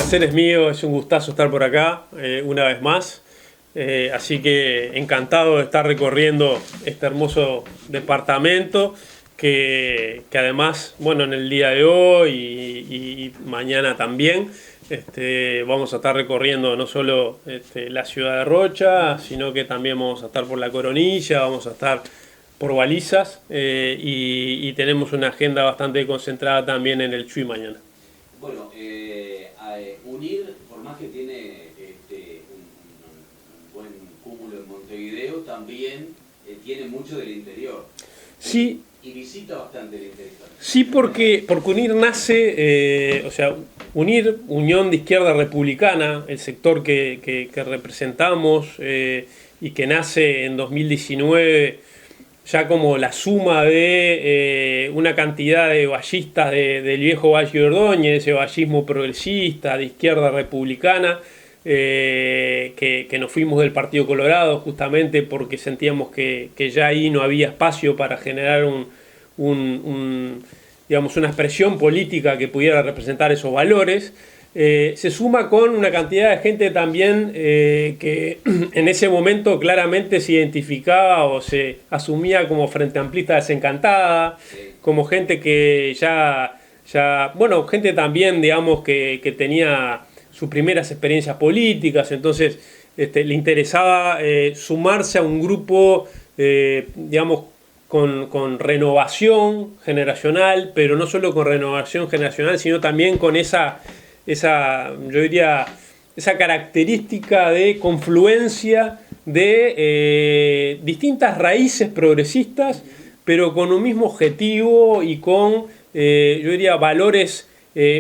placer es mío, es un gustazo estar por acá una vez más. Así que encantado de estar recorriendo este hermoso departamento que además, bueno, en el día de hoy y mañana también, vamos a estar recorriendo no solo la ciudad de Rocha, sino que también vamos a estar por La Coronilla, vamos a estar por Balizas y tenemos una agenda bastante concentrada también en el Chuy mañana. Bueno, UNIR, por más que tiene un buen cúmulo en Montevideo, también tiene mucho del interior. Sí. Y visita bastante el interior. Sí, porque UNIR nace, UNIR, Unión de Izquierda Republicana, el sector que representamos y que nace en 2019 ya como la suma de una cantidad de vallistas del viejo Valle de Ordóñez, ese vallismo progresista, de izquierda republicana, que nos fuimos del Partido Colorado justamente porque sentíamos que ya ahí no había espacio para generar digamos, una expresión política que pudiera representar esos valores. Se suma con una cantidad de gente también que en ese momento claramente se identificaba o se asumía como frente amplista desencantada, como gente que bueno, gente también, digamos, que tenía sus primeras experiencias políticas, entonces le interesaba sumarse a un grupo, digamos, con renovación generacional, pero no solo con renovación generacional, sino también con esa yo diría, esa característica de confluencia de distintas raíces progresistas, pero con un mismo objetivo y con, yo diría, valores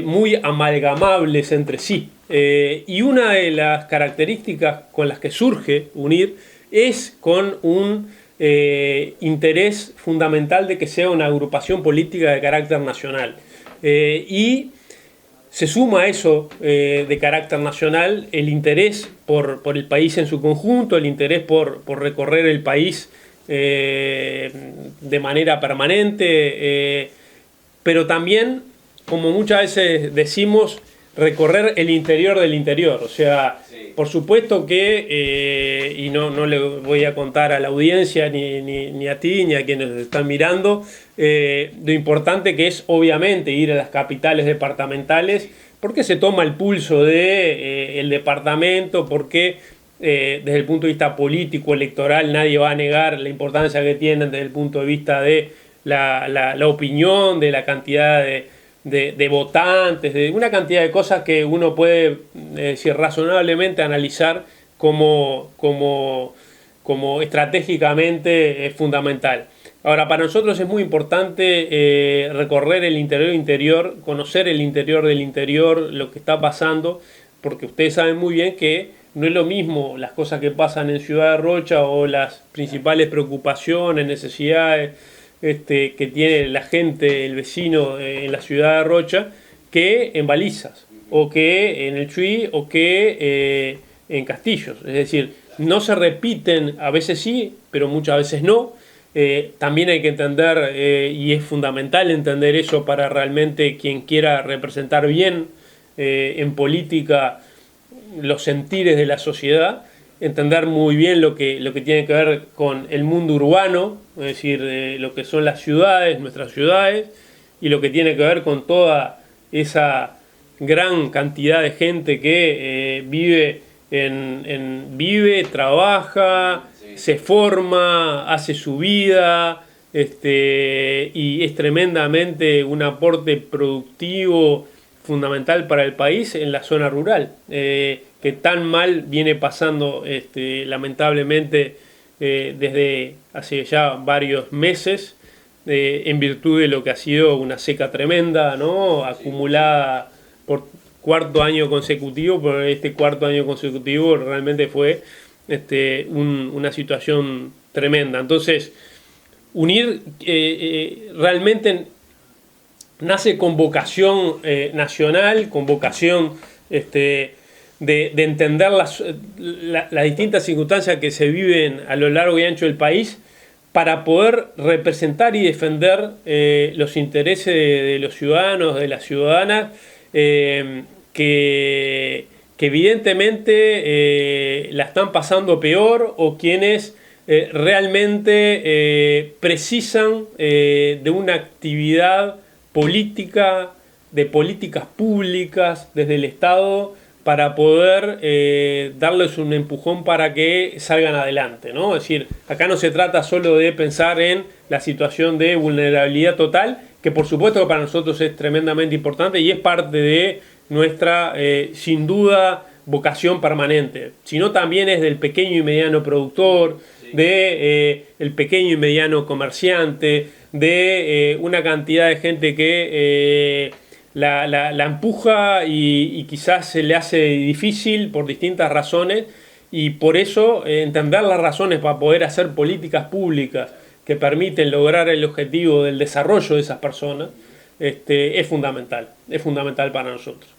muy amalgamables entre sí. Y una de las características con las que surge UNIR es con un interés fundamental de que sea una agrupación política de carácter nacional. Y se suma a eso de carácter nacional el interés por el país en su conjunto, el interés por recorrer el país de manera permanente, pero también, como muchas veces decimos, recorrer el interior del interior. O sea, sí. Por supuesto que, y no le voy a contar a la audiencia, ni a ti, ni a quienes están mirando, lo importante que es obviamente ir a las capitales departamentales, porque se toma el pulso del departamento, porque desde el punto de vista político, electoral, nadie va a negar la importancia que tienen desde el punto de vista de la opinión, de la cantidad de votantes, de una cantidad de cosas que uno puede decir razonablemente analizar como estratégicamente es fundamental. Ahora, para nosotros es muy importante recorrer el interior, conocer el interior del interior, lo que está pasando, porque ustedes saben muy bien que no es lo mismo las cosas que pasan en Ciudad de Rocha o las principales preocupaciones, necesidades que tiene la gente, el vecino en la ciudad de Rocha, que en Balizas, o que en el Chuy, o que en Castillos. Es decir, no se repiten, a veces sí, pero muchas veces no. También hay que entender, y es fundamental entender eso para realmente quien quiera representar bien en política los sentires de la sociedad, entender muy bien lo que tiene que ver con el mundo urbano, es decir, lo que son las ciudades, nuestras ciudades, y lo que tiene que ver con toda esa gran cantidad de gente que vive, trabaja, se forma, hace su vida, y es tremendamente un aporte productivo fundamental para el país en la zona rural, que tan mal viene pasando lamentablemente desde hace ya varios meses, en virtud de lo que ha sido una seca tremenda, ¿no? Acumulada por cuarto año consecutivo, pero este cuarto año consecutivo realmente fue una situación tremenda. Entonces, UNIR realmente nace con vocación nacional, con vocación de entender las distintas circunstancias que se viven a lo largo y ancho del país para poder representar y defender los intereses de los ciudadanos, de las ciudadanas, que que evidentemente la están pasando peor, o quienes realmente precisan de una actividad política, de políticas públicas desde el Estado, para poder darles un empujón para que salgan adelante, ¿no? Es decir, acá no se trata solo de pensar en la situación de vulnerabilidad total, que por supuesto que para nosotros es tremendamente importante y es parte de nuestra, sin duda, vocación permanente, sino también es del pequeño y mediano productor, de el pequeño y mediano comerciante, de una cantidad de gente que la empuja y quizás se le hace difícil por distintas razones, y por eso entender las razones para poder hacer políticas públicas que permiten lograr el objetivo del desarrollo de esas personas es fundamental para nosotros.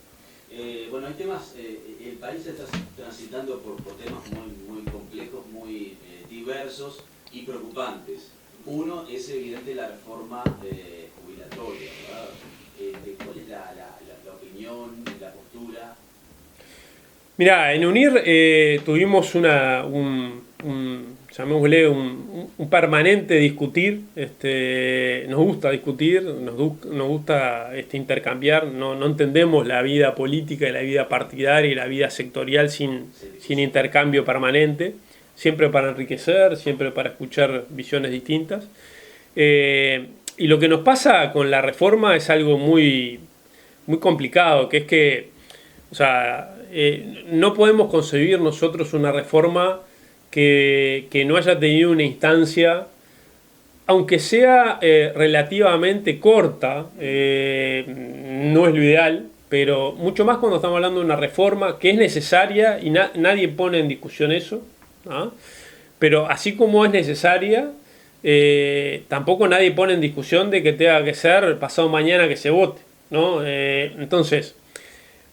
Bueno, hay temas, el país está transitando por temas muy complejos, muy diversos y preocupantes. Uno es evidente la reforma jubilatoria, ¿verdad? ¿Cuál es la opinión, la postura? Mirá, en UNIR tuvimos llamémosle un permanente discutir. Nos gusta discutir, nos gusta intercambiar. No entendemos la vida política y la vida partidaria y la vida sectorial sin intercambio permanente, siempre para enriquecer, siempre para escuchar visiones distintas. Y lo que nos pasa con la reforma es algo muy complicado, que es que, o sea, no podemos concebir nosotros una reforma que no haya tenido una instancia, aunque sea relativamente corta, no es lo ideal, pero mucho más cuando estamos hablando de una reforma que es necesaria y nadie pone en discusión eso, ¿no? Pero así como es necesaria, tampoco nadie pone en discusión de que tenga que ser pasado mañana que se vote, ¿no? Entonces,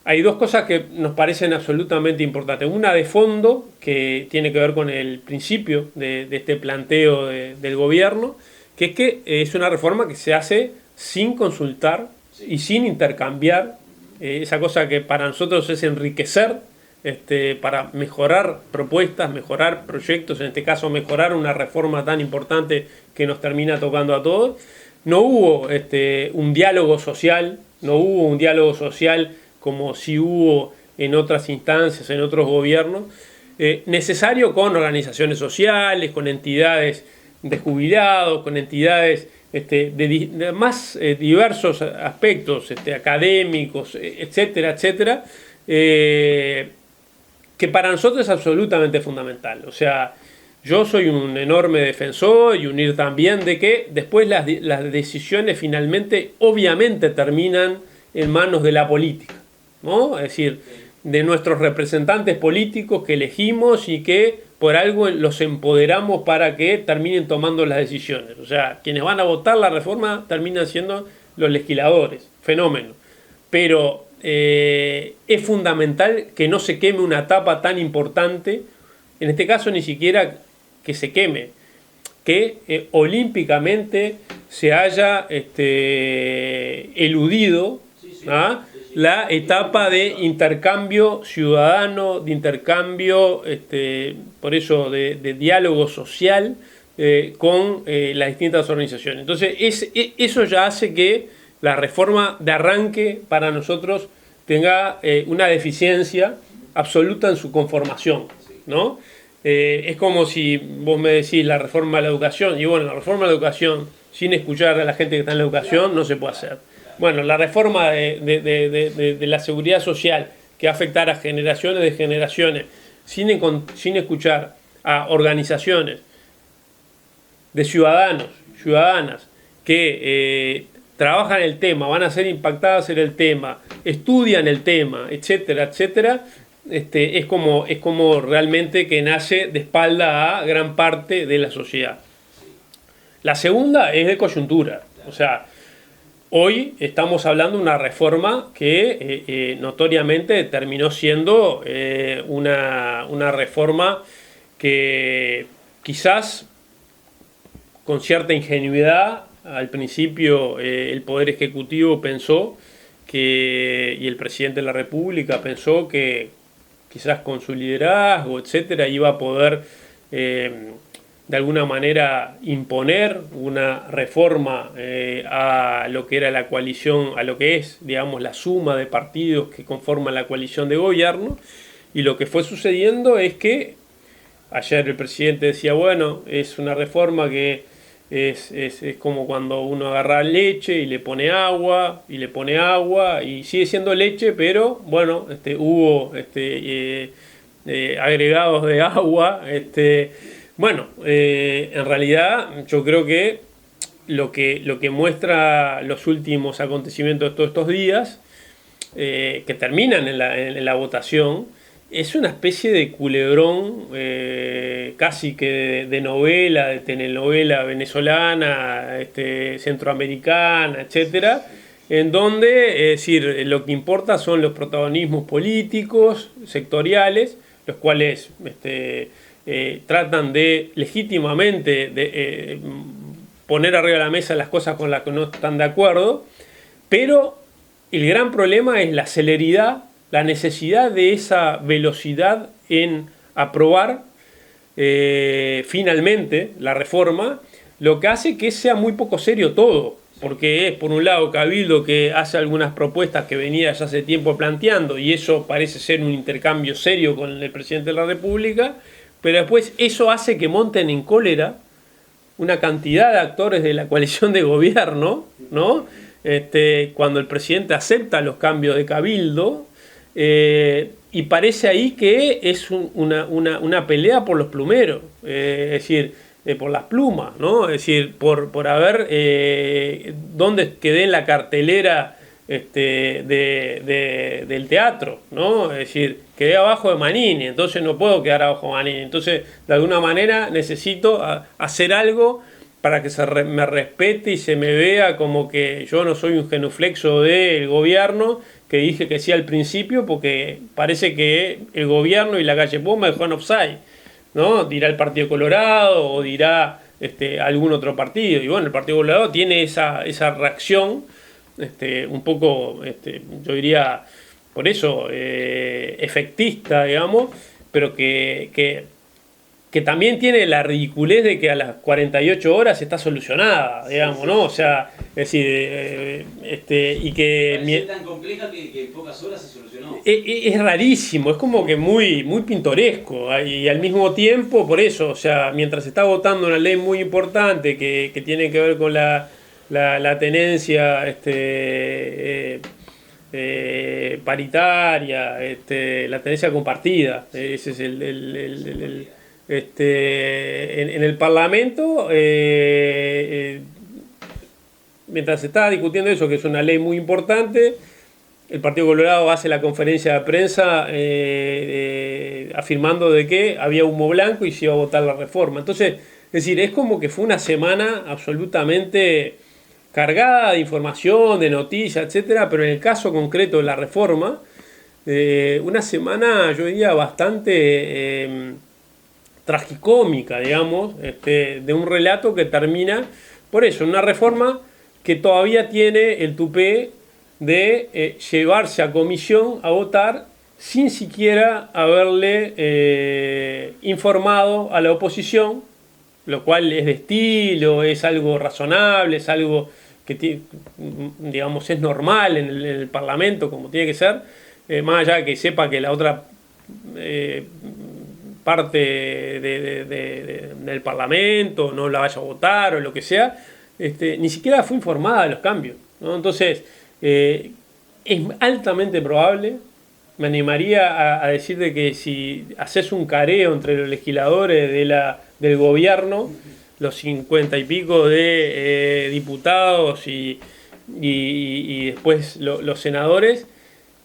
hay dos cosas que nos parecen absolutamente importantes. Una de fondo, que tiene que ver con el principio de este planteo del gobierno, que es que es una reforma que se hace sin consultar y sin intercambiar. Esa cosa que para nosotros es enriquecer, para mejorar propuestas, mejorar proyectos, en este caso mejorar una reforma tan importante que nos termina tocando a todos. No hubo un diálogo social, como si hubo en otras instancias, en otros gobiernos, necesario, con organizaciones sociales, con entidades de jubilados, con entidades de más diversos aspectos, académicos, etcétera, etcétera, que para nosotros es absolutamente fundamental. O sea, yo soy un enorme defensor, y UNIR también, de que después las decisiones finalmente obviamente terminan en manos de la política, ¿no? Es decir, de nuestros representantes políticos que elegimos y que por algo los empoderamos para que terminen tomando las decisiones. O sea, quienes van a votar la reforma terminan siendo los legisladores, fenómeno. Pero es fundamental que no se queme una etapa tan importante, en este caso ni siquiera que se queme, que olímpicamente se haya eludido la etapa de intercambio ciudadano, de intercambio, por eso, de diálogo social con las distintas organizaciones. Entonces, eso ya hace que la reforma de arranque para nosotros tenga una deficiencia absoluta en su conformación, ¿no? Es como si vos me decís la reforma de la educación, y bueno, la reforma de la educación sin escuchar a la gente que está en la educación no se puede hacer. Bueno, la reforma de la seguridad social, que va a afectar a generaciones de generaciones, sin escuchar a organizaciones de ciudadanas que trabajan el tema, van a ser impactadas en el tema, estudian el tema, etcétera, etcétera, es como realmente que nace de espalda a gran parte de la sociedad. La segunda es de coyuntura, o sea, hoy estamos hablando de una reforma que notoriamente terminó siendo una reforma que quizás con cierta ingenuidad al principio el Poder Ejecutivo pensó y el presidente de la República pensó que quizás con su liderazgo, etcétera, iba a poder de alguna manera imponer una reforma a lo que era la coalición, a lo que es, digamos, la suma de partidos que conforman la coalición de gobierno. Y lo que fue sucediendo es que ayer el presidente decía, bueno, es una reforma que es como cuando uno agarra leche y le pone agua, y sigue siendo leche, pero bueno, hubo agregados de agua. Bueno, en realidad yo creo que lo que muestra los últimos acontecimientos de todos estos días, que terminan en la votación, es una especie de culebrón casi que de novela, de telenovela venezolana, centroamericana, etcétera, en donde, es decir, lo que importa son los protagonismos políticos, sectoriales, los cuales tratan de legítimamente de poner arriba de la mesa las cosas con las que no están de acuerdo, pero el gran problema es la celeridad, la necesidad de esa velocidad en aprobar finalmente la reforma, lo que hace que sea muy poco serio todo, porque es por un lado Cabildo que hace algunas propuestas que venía ya hace tiempo planteando, y eso parece ser un intercambio serio con el presidente de la República, pero después eso hace que monten en cólera una cantidad de actores de la coalición de gobierno, ¿no? Cuando el presidente acepta los cambios de Cabildo, y parece ahí que es una pelea por los plumeros, es decir, por las plumas, ¿no? Es decir, por haber dónde quedé en la cartelera del teatro, ¿no? Es decir, quedé abajo de Manini, entonces no puedo quedar abajo de Manini, entonces de alguna manera necesito hacer algo para que me respete y se me vea como que yo no soy un genuflexo del gobierno, que dije que sí al principio, porque parece que el gobierno y la calle Pou me dejó en offside, ¿no? Dirá el Partido Colorado o dirá algún otro partido, y bueno, el Partido Colorado tiene esa reacción un poco, yo diría, por eso, efectista, digamos, pero que también tiene la ridiculez de que a las 48 horas está solucionada, digamos, ¿no? O sea, es decir, y que... Es tan compleja que en pocas horas se solucionó. Es rarísimo, es como que muy pintoresco, y al mismo tiempo, por eso, o sea, mientras se está votando una ley muy importante que tiene que ver con la tenencia paritaria, la tenencia compartida, ese es en el Parlamento, mientras se está discutiendo eso, que es una ley muy importante, el Partido Colorado hace la conferencia de prensa afirmando de que había humo blanco y se iba a votar la reforma. Entonces, es decir, es como que fue una semana absolutamente cargada de información, de noticias, etcétera, pero en el caso concreto de la reforma, una semana, yo diría, bastante tragicómica, digamos, de un relato que termina, por eso, una reforma que todavía tiene el tupé de llevarse a comisión a votar sin siquiera haberle informado a la oposición, lo cual es de estilo, es algo razonable, es algo que digamos es normal en el Parlamento, como tiene que ser, más allá de que sepa que la otra parte del Parlamento no la vaya a votar o lo que sea, ni siquiera fue informada de los cambios, ¿no? Entonces, es altamente probable, me animaría a decir de que si haces un careo entre los legisladores del gobierno, los 50 y pico de diputados y después los senadores,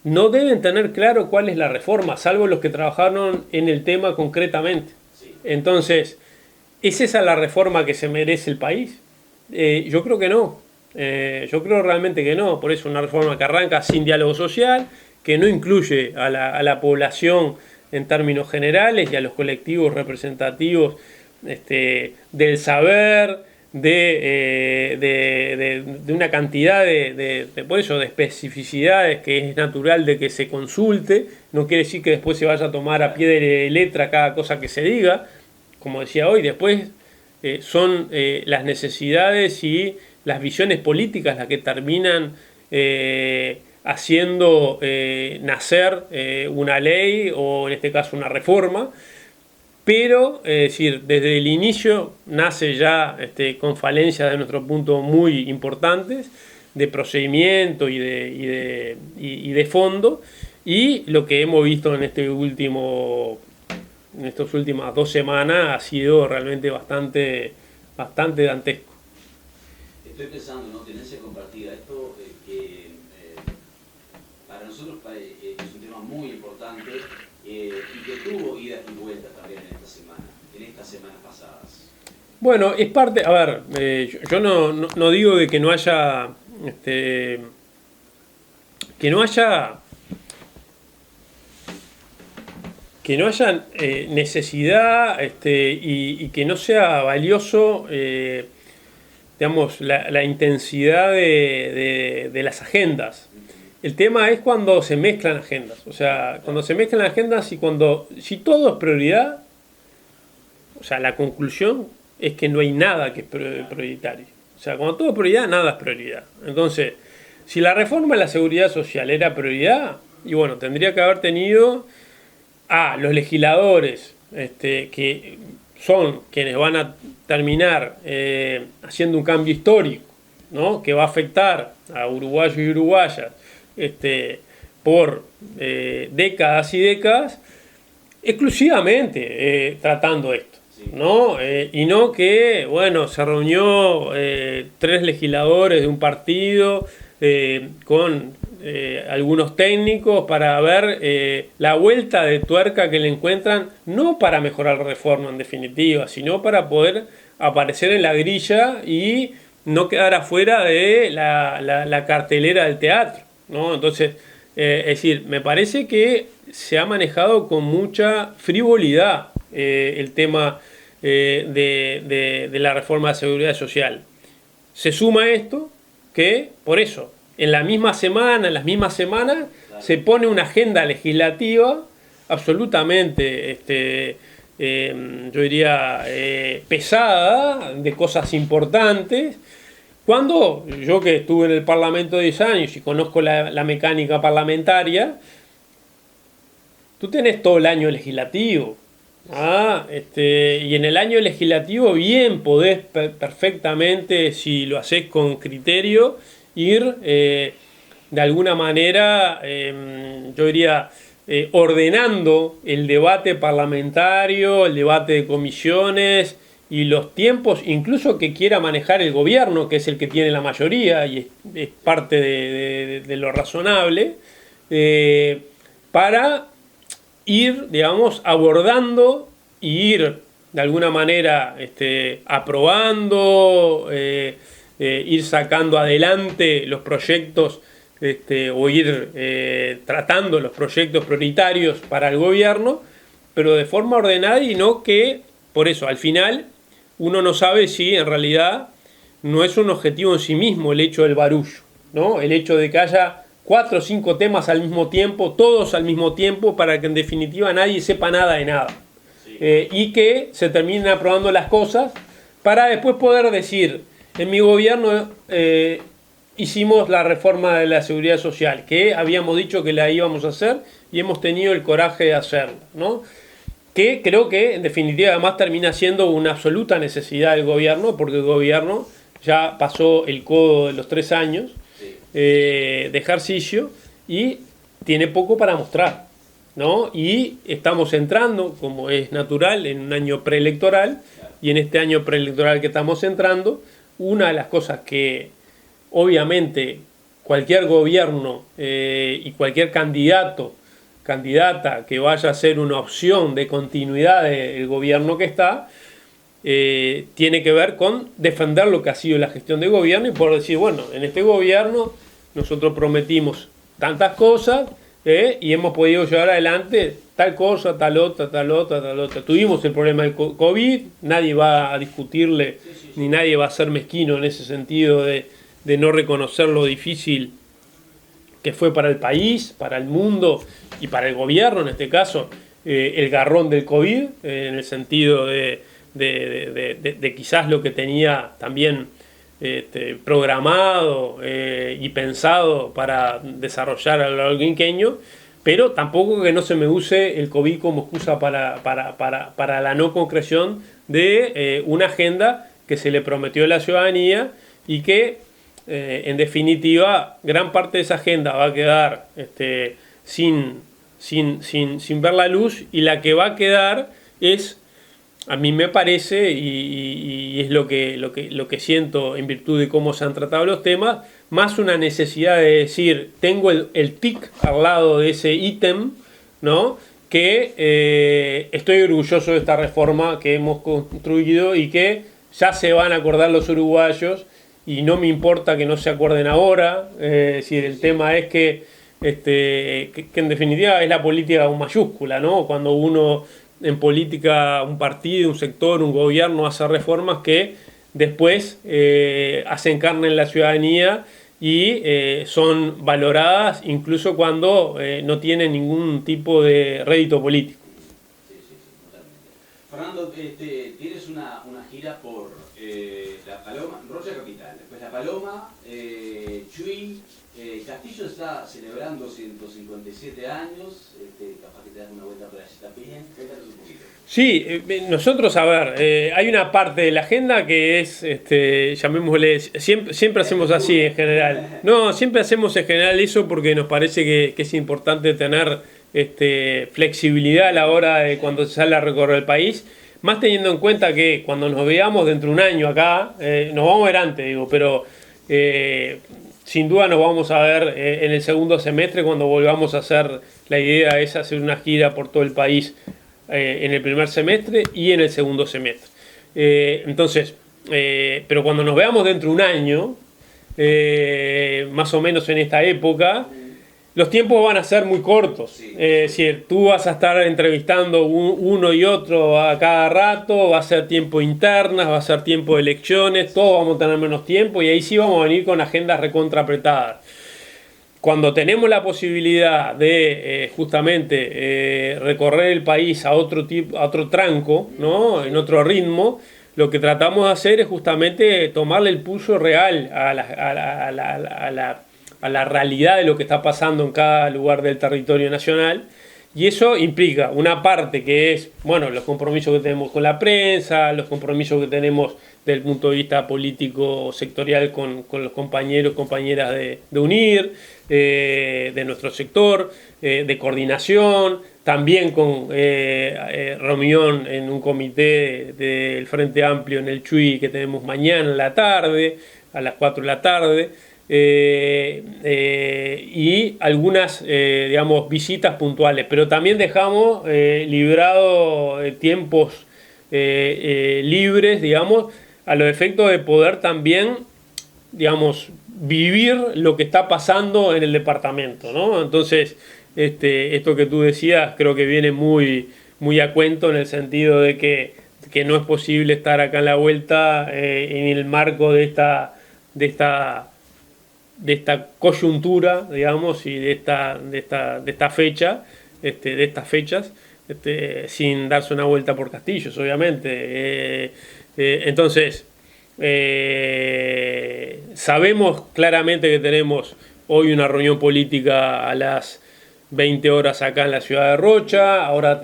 no deben tener claro cuál es la reforma, salvo los que trabajaron en el tema concretamente. Entonces, ¿es esa la reforma que se merece el país? Yo creo que no. Yo creo realmente que no. Por eso una reforma que arranca sin diálogo social, que no incluye a la población en términos generales y a los colectivos representativos del saber, de una cantidad por eso, de especificidades que es natural de que se consulte. No quiere decir que después se vaya a tomar a pie de letra cada cosa que se diga, como decía hoy. Después son las necesidades y las visiones políticas las que terminan haciendo nacer una ley o en este caso una reforma. Pero, es decir, desde el inicio nace ya con falencias de nuestro punto muy importantes de procedimiento y de fondo, y lo que hemos visto en estas últimas 2 semanas ha sido realmente bastante dantesco. Estoy pensando, ¿no? Tenencia compartida, esto que para nosotros es un tema muy importante. Y que tuvo idas y vueltas también en estas semanas pasadas. Bueno, es parte, a ver, yo no digo de que no haya, necesidad y que no sea valioso, digamos, la intensidad de las agendas. El tema es cuando se mezclan agendas, o sea, cuando se mezclan agendas y si todo es prioridad, o sea, la conclusión es que no hay nada que es prioritario. O sea, cuando todo es prioridad, nada es prioridad. Entonces, si la reforma de la seguridad social era prioridad, y bueno, tendría que haber tenido a los legisladores que son quienes van a terminar haciendo un cambio histórico, ¿no? Que va a afectar a uruguayos y uruguayas por décadas y décadas, exclusivamente tratando esto, ¿no? Y no que, bueno, se reunió 3 legisladores de un partido con algunos técnicos para ver la vuelta de tuerca que le encuentran, no para mejorar la reforma en definitiva, sino para poder aparecer en la grilla y no quedar afuera de la cartelera del teatro, ¿no? Entonces, es decir, me parece que se ha manejado con mucha frivolidad el tema de la reforma de seguridad social. Se suma esto que, por eso, en las mismas semanas, se pone una agenda legislativa absolutamente, yo diría, pesada, de cosas importantes. Cuando yo, que estuve en el Parlamento 10 años y conozco la mecánica parlamentaria, tú tenés todo el año legislativo. Y en el año legislativo bien podés perfectamente, si lo hacés con criterio, ir de alguna manera, yo diría, ordenando el debate parlamentario, el debate de comisiones y los tiempos incluso que quiera manejar el gobierno, que es el que tiene la mayoría y es parte de lo razonable, para ir, digamos, abordando y ir de alguna manera aprobando, ir sacando adelante los proyectos o ir tratando los proyectos prioritarios para el gobierno, pero de forma ordenada, y no que, por eso, al final uno no sabe si en realidad no es un objetivo en sí mismo el hecho del barullo, ¿no? El hecho de que haya 4 o 5 temas al mismo tiempo, todos al mismo tiempo, para que en definitiva nadie sepa nada de nada. Sí. Y que se terminen aprobando las cosas para después poder decir, en mi gobierno hicimos la reforma de la seguridad social, que habíamos dicho que la íbamos a hacer y hemos tenido el coraje de hacerla, ¿no? Que creo que en definitiva además termina siendo una absoluta necesidad del gobierno, porque el gobierno ya pasó el codo de los 3 años de ejercicio y tiene poco para mostrar, ¿no? Y estamos entrando, como es natural, en un año preelectoral, y en este año preelectoral que estamos entrando, una de las cosas que obviamente cualquier gobierno y cualquier candidata que vaya a ser una opción de continuidad del gobierno que está, tiene que ver con defender lo que ha sido la gestión de gobierno y poder decir, bueno, en este gobierno nosotros prometimos tantas cosas y hemos podido llevar adelante tal cosa, tal otra, tal otra, tal otra. Tuvimos el problema del COVID, nadie va a discutirle, ni nadie va a ser mezquino en ese sentido de no reconocer lo difícil que fue para el país, para el mundo y para el gobierno en este caso, el garrón del COVID, en el sentido de quizás lo que tenía también programado y pensado para desarrollar a lo quinquenio, pero tampoco que no se me use el COVID como excusa para la no concreción de una agenda que se le prometió a la ciudadanía y que en definitiva gran parte de esa agenda va a quedar sin ver la luz, y la que va a quedar es, a mí me parece, y es lo que siento en virtud de cómo se han tratado los temas, más una necesidad de decir, tengo el tic al lado de ese ítem, ¿no? Que estoy orgulloso de esta reforma que hemos construido y que ya se van a acordar los uruguayos, y no me importa que no se acuerden ahora. Es decir, el tema es que en definitiva es la política con mayúscula, ¿no? Cuando uno en política, un partido, un sector, un gobierno hace reformas que después hacen carne en la ciudadanía y son valoradas incluso cuando no tienen ningún tipo de rédito político. Sí, totalmente. Fernando, tienes una gira por La Paloma, Rocha Capital, después La Paloma, Chuy, Castillo está celebrando 157 años, capaz que te das una vuelta por allí también. Cuéntanos un poquito. Sí, nosotros, a ver, hay una parte de la agenda que es, llamémosle, siempre hacemos así en general. No, siempre hacemos en general eso porque nos parece que es importante tener flexibilidad a la hora de cuando se sale a recorrer el país. Más teniendo en cuenta que cuando nos veamos dentro de un año acá, nos vamos a ver antes, digo, pero sin duda nos vamos a ver en el segundo semestre cuando volvamos a hacer, la idea es hacer una gira por todo el país en el primer semestre y en el segundo semestre. Entonces, pero cuando nos veamos dentro de un año, más o menos en esta época, los tiempos van a ser muy cortos. Sí. Es decir, tú vas a estar entrevistando uno y otro a cada rato, va a ser tiempo internas, va a ser tiempo de elecciones, todos vamos a tener menos tiempo y ahí sí vamos a venir con agendas recontra apretadas. Cuando tenemos la posibilidad de justamente recorrer el país a otro tranco, ¿no? En otro ritmo, lo que tratamos de hacer es justamente tomarle el pulso real a la realidad de lo que está pasando en cada lugar del territorio nacional, y eso implica una parte que es, bueno, los compromisos que tenemos con la prensa, los compromisos que tenemos desde el punto de vista político sectorial con los compañeros, compañeras de UNIR, de nuestro sector, de coordinación, también con reunión en un comité del Frente Amplio en el Chuy que tenemos mañana en la tarde, a las 4 de la tarde, y algunas digamos visitas puntuales, pero también dejamos librado tiempos libres, digamos, a los efectos de poder también, digamos, vivir lo que está pasando en el departamento, ¿no? Entonces, esto que tú decías creo que viene muy a cuento, en el sentido de que no es posible estar acá en la vuelta en el marco de esta coyuntura, digamos, y de esta fecha, de estas fechas, sin darse una vuelta por Castillos, obviamente. Entonces, sabemos claramente que tenemos hoy una reunión política a las 20 horas acá en la ciudad de Rocha. Ahora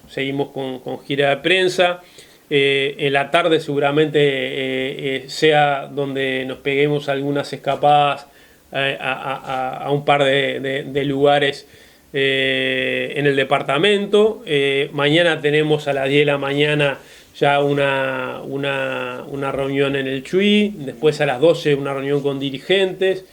seguimos con gira de prensa. En la tarde seguramente sea donde nos peguemos algunas escapadas a un par de lugares en el departamento. Mañana tenemos a las 10 de la mañana ya una reunión en el Chuy, después a las 12 una reunión con dirigentes,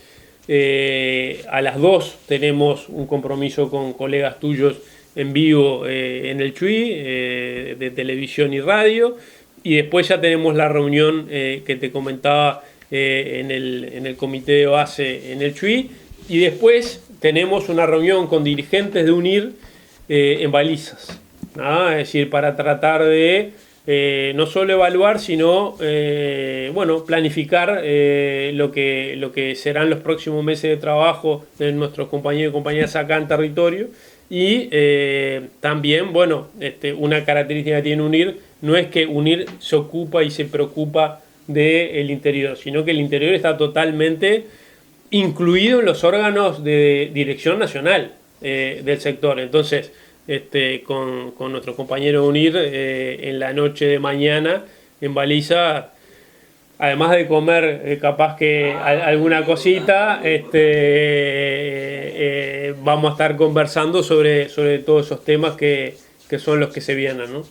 a las 2 tenemos un compromiso con colegas tuyos en vivo en el Chuy, de televisión y radio, y después ya tenemos la reunión que te comentaba en el comité de base en el Chuy, y después tenemos una reunión con dirigentes de UNIR en balizas, ¿no? Es decir, para tratar de no solo evaluar, sino bueno, planificar lo que serán los próximos meses de trabajo de nuestros compañeros y compañeras acá en territorio. Y también, bueno, una característica que tiene UNIR no es que UNIR se ocupa y se preocupa del interior, sino que el interior está totalmente incluido en los órganos de dirección nacional del sector. Entonces, con nuestro compañero UNIR, en la noche de mañana, en Baliza, además de comer capaz que alguna cosita, vamos a estar conversando sobre todos esos temas que son los que se vienen, ¿no?